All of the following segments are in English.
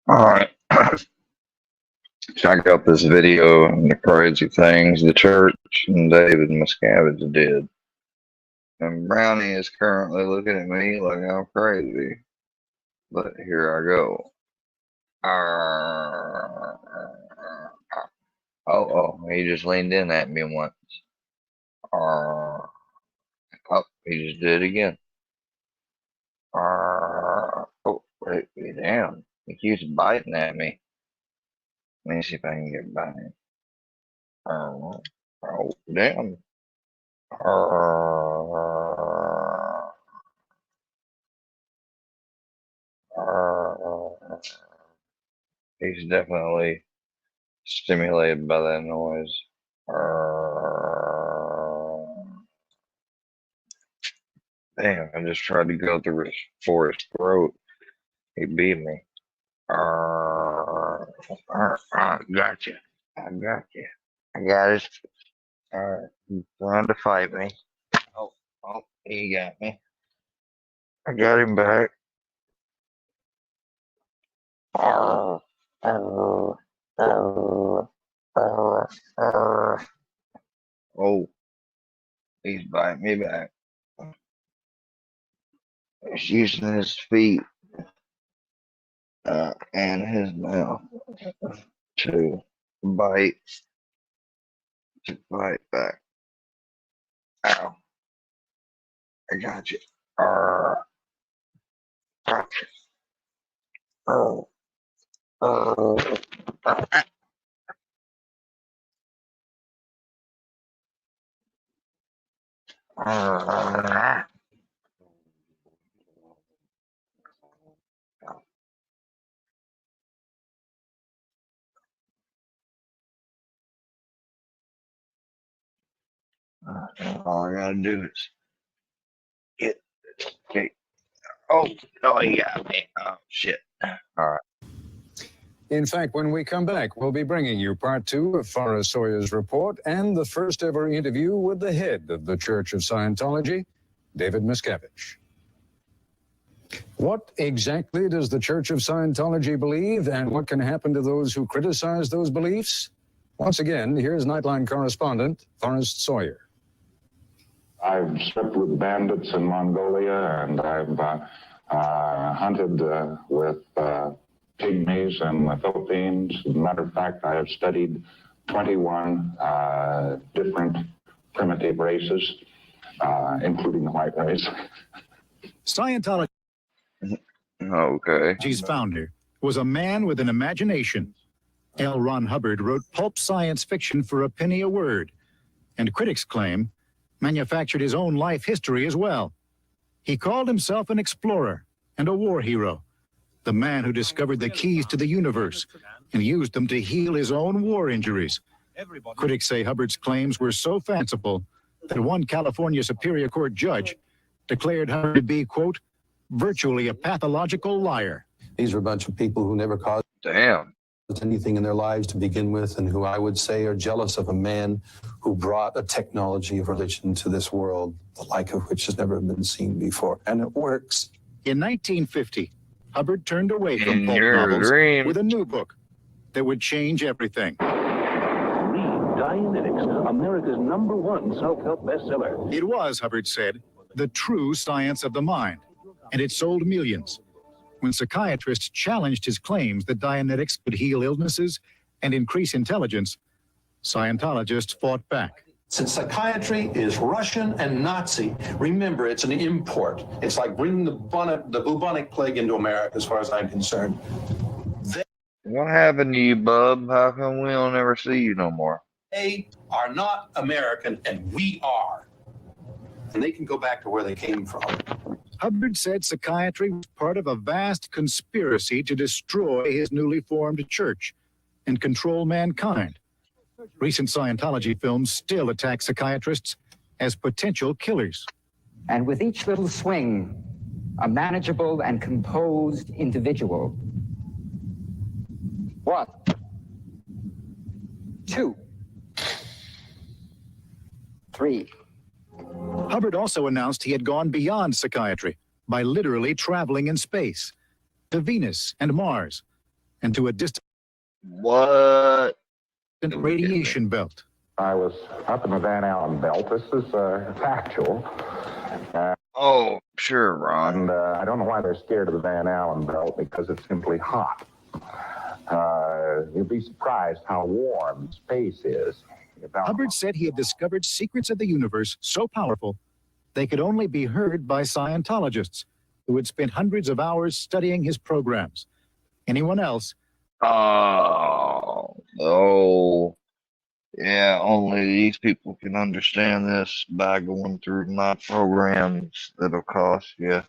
All right. Check out this video and the crazy things the church and David Miscavige did. And Brownie is currently looking at me like I'm crazy. But here I go. Oh, he just leaned in at me once. Oh, he just did it again. Oh, wait, damn. He keeps biting at me. Let me see if I can get by him. Oh, damn. He's definitely stimulated by that noise. Damn, I just tried to go through for his throat. He beat me. I got you. I got you. I got it. Alright, he's trying to fight me. Oh, he got me. I got him back. Oh, he's biting me back. He's using his feet and his mouth to bite back. Ow. I got you. Gotcha. Oh. All I gotta do is get this. Okay. Oh, no, he got me. Oh, shit. All right. In fact, when we come back, we'll be bringing you part 2 of Farah Sawyer's report and the first ever interview with the head of the Church of Scientology, David Miscavige. What exactly does the Church of Scientology believe, and what can happen to those who criticize those beliefs? Once again, here's Nightline correspondent Forrest Sawyer. I've slept with bandits in Mongolia, and I've hunted with pygmies in the Philippines. As a matter of fact, I have studied 21 different primitive races, including the white race. Scientology's founder was a man with an imagination. L. Ron Hubbard wrote pulp science fiction for a penny a word, and critics claim manufactured his own life history as well. He called himself an explorer and a war hero, the man who discovered the keys to the universe and used them to heal his own war injuries. Critics say Hubbard's claims were so fanciful that one California Superior Court judge declared Hubbard to be, quote, virtually a pathological liar. These are a bunch of people who never caused anything in their lives to begin with, and who I would say are jealous of a man who brought a technology of religion to this world, the like of which has never been seen before. And it works. In 1950, Hubbard turned away from pulp novels with a new book that would change everything. Read Dianetics, America's #1 self-help bestseller. It was, Hubbard said, the true science of the mind, and it sold millions. When psychiatrists challenged his claims that Dianetics could heal illnesses and increase intelligence, Scientologists fought back. Since psychiatry is Russian and Nazi, remember, it's an import. It's like bringing the bubonic plague into America, as far as I'm concerned. What happened to you, bub? How come we don't ever see you no more? They are not American, and we are. And they can go back to where they came from. Hubbard said psychiatry was part of a vast conspiracy to destroy his newly formed church and control mankind. Recent Scientology films still attack psychiatrists as potential killers. And with each little swing, a manageable and composed individual. 1, 2, 3. Hubbard also announced he had gone beyond psychiatry by literally traveling in space to Venus and Mars, and to a distant What? radiation belt. I was up in the Van Allen belt. This is factual. Oh, sure, Ron. And I don't know why they're scared of the Van Allen belt, because it's simply hot. You'd be surprised how warm space is. Hubbard said he had discovered secrets of the universe so powerful they could only be heard by Scientologists who had spent hundreds of hours studying his programs. Anyone else? Oh, yeah, only these people can understand this by going through my programs that'll cost you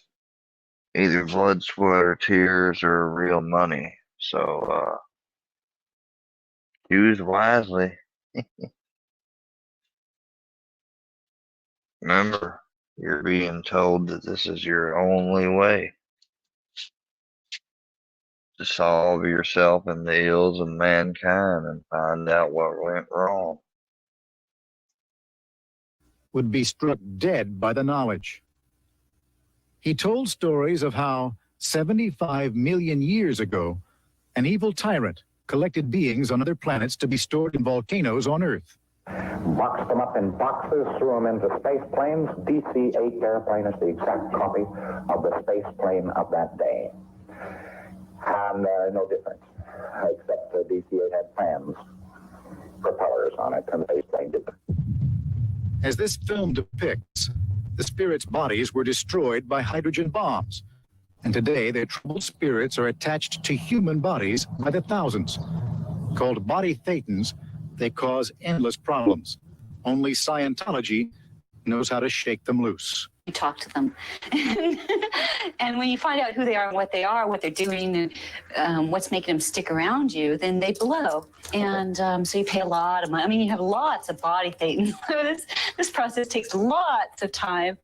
either blood, sweat, or tears or real money. So, choose wisely. Remember, you're being told that this is your only way to solve yourself and the ills of mankind and find out what went wrong. Would be struck dead by the knowledge. He told stories of how 75 million years ago, an evil tyrant collected beings on other planets to be stored in volcanoes on Earth. Boxed them up in boxes, threw them into space planes. DC-8 airplane is the exact copy of the space plane of that day. And no difference, except the DC-8 had fans, propellers on it, and the space plane didn't. As this film depicts, the spirits' bodies were destroyed by hydrogen bombs. And today, their troubled spirits are attached to human bodies by the thousands. Called body thetans, they cause endless problems. Only Scientology knows how to shake them loose. You talk to them. And when you find out who they are, what they're doing, and what's making them stick around you, then they blow. And so you pay a lot of money. I mean, you have lots of body thetans. This process takes lots of time.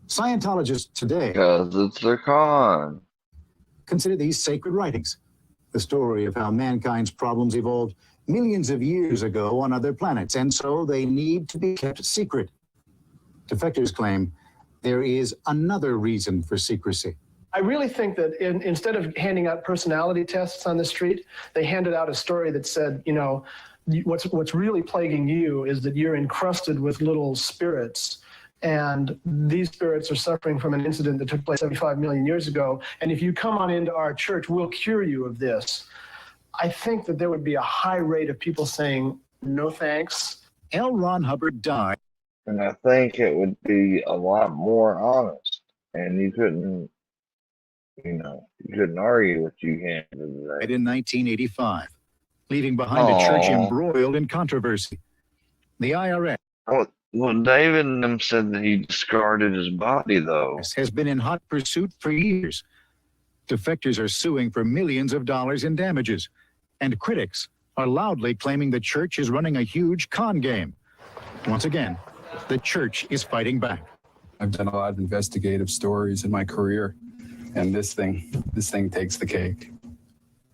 Scientologists today, Because it's a con. consider these sacred writings, the story of how mankind's problems evolved millions of years ago on other planets, and so they need to be kept secret. Defectors claim there is another reason for secrecy. I really think that instead of handing out personality tests on the street, they handed out a story that said, you know, what's really plaguing you is that you're encrusted with little spirits. And these spirits are suffering from an incident that took place 75 million years ago. And if you come on into our church, we'll cure you of this. I think that there would be a high rate of people saying, no thanks. L. Ron Hubbard died. And I think it would be a lot more honest. And you couldn't argue what you can today. In 1985, leaving behind a church embroiled in controversy. The IRS Well, David and them said that he discarded his body, though. has been in hot pursuit for years. Defectors are suing for millions of dollars in damages, and critics are loudly claiming the church is running a huge con game. Once again, the church is fighting back. I've done a lot of investigative stories in my career, and this thing takes the cake.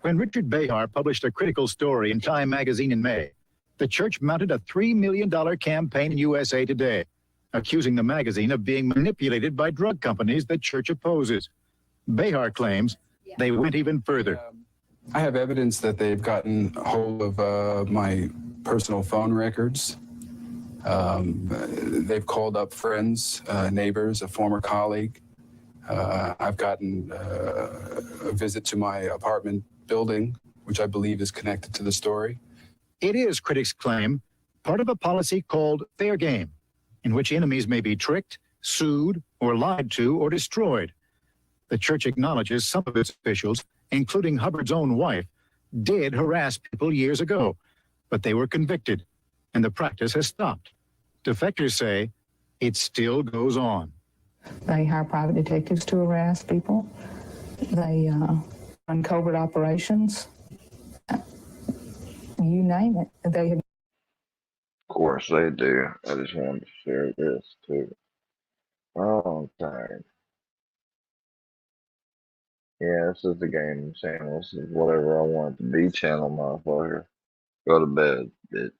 When Richard Behar published a critical story in Time magazine in May, the church mounted a $3 million campaign in USA Today, accusing the magazine of being manipulated by drug companies the church opposes. Behar claims they went even further. I have evidence that they've gotten a hold of my personal phone records. They've called up friends, neighbors, a former colleague. I've gotten a visit to my apartment building, which I believe is connected to the story. It is, critics claim, part of a policy called fair game, in which enemies may be tricked, sued, or lied to, or destroyed. The church acknowledges some of its officials, including Hubbard's own wife, did harass people years ago, but they were convicted, and the practice has stopped. Defectors say it still goes on. They hire private detectives to harass people. They run covert operations. You name it. They have. Of course they do. I just wanted to share this too. Oh, I'm tired. Yeah, this is the gaming channel. This is whatever I want it to be channel, motherfucker. Go to bed, bitch.